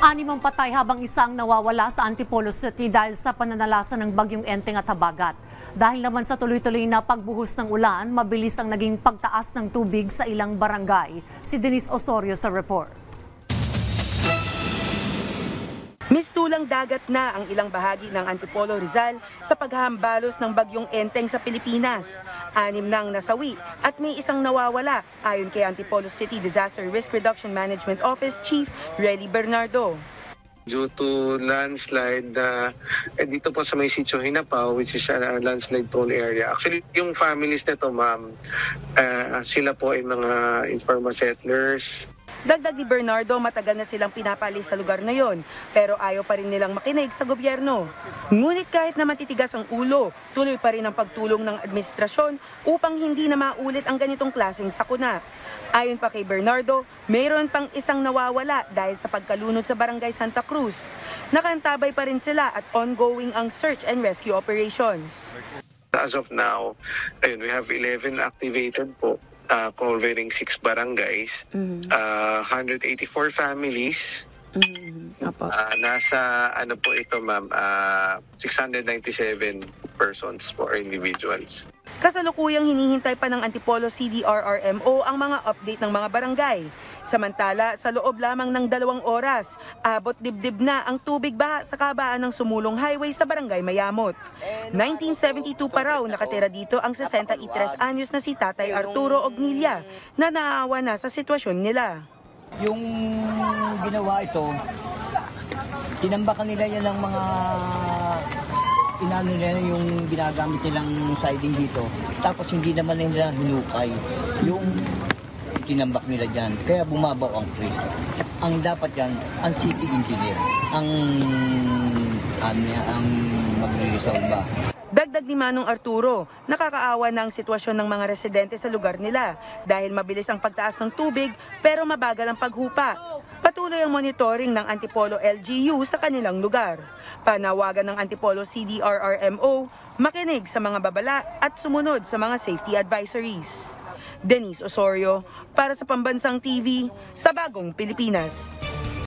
Anim ang patay habang isang nawawala sa Antipolo City dahil sa pananalasa ng bagyong Enteng at Habagat. Dahil naman sa tuloy-tuloy na pagbuhos ng ulan, mabilis ang naging pagtaas ng tubig sa ilang barangay. Si Denise Osorio sa report. Mistulang dagat na ang ilang bahagi ng Antipolo, Rizal sa paghahambalos ng bagyong Enteng sa Pilipinas. 6 nang nasawi at may isang nawawala ayon kay Antipolo City Disaster Risk Reduction Management Office Chief Relly Bernardo. Due to landslide dito po sa may Sitio Hinapao, which is a landslide prone area. Actually, yung families nito, ma'am, sila po ay mga informal settlers. Dagdag ni Bernardo, matagal na silang pinapalis sa lugar na yon, pero ayaw pa rin nilang makinig sa gobyerno. Ngunit kahit na matitigas ang ulo, tuloy pa rin ang pagtulong ng administrasyon upang hindi na maulit ang ganitong klaseng sakuna. Ayon pa kay Bernardo, mayroon pang isang nawawala dahil sa pagkalunod sa Barangay Santa Cruz. Nakantabay pa rin sila at ongoing ang search and rescue operations. As of now, we have 11 activated po, covering 6 barangays, 184 families. Nasa po ito, ma'am, 697 persons or individuals. Kasalukuyang hinihintay pa ng Antipolo CDRRMO ang mga update ng mga barangay. Samantala, sa loob lamang ng 2 oras, abot dibdib na ang tubig baha sa kabaan ng Sumulong Highway sa Barangay Mayamot. 1972 pa raw nakatira dito ang 63 anyos na si Tatay Arturo Ognilia na naawa na sa sitwasyon nila. Yung ginawa ito, tinambakan nila yan ng mga inano nila yung ginagamit nilang siding dito. Tapos hindi naman nila hinukay yung tinambak nila dyan. Kaya bumabaw ang creek. Ang dapat yan, ang city engineer, ang magre-resolve ba. Dagdag ni Manong Arturo, nakakaawa na ang sitwasyon ng mga residente sa lugar nila dahil mabilis ang pagtaas ng tubig pero mabagal ang paghupa. Patuloy ang monitoring ng Antipolo LGU sa kanilang lugar. Panawagan ng Antipolo CDRRMO, makinig sa mga babala at sumunod sa mga safety advisories. Denise Osorio, para sa Pambansang TV, sa Bagong Pilipinas.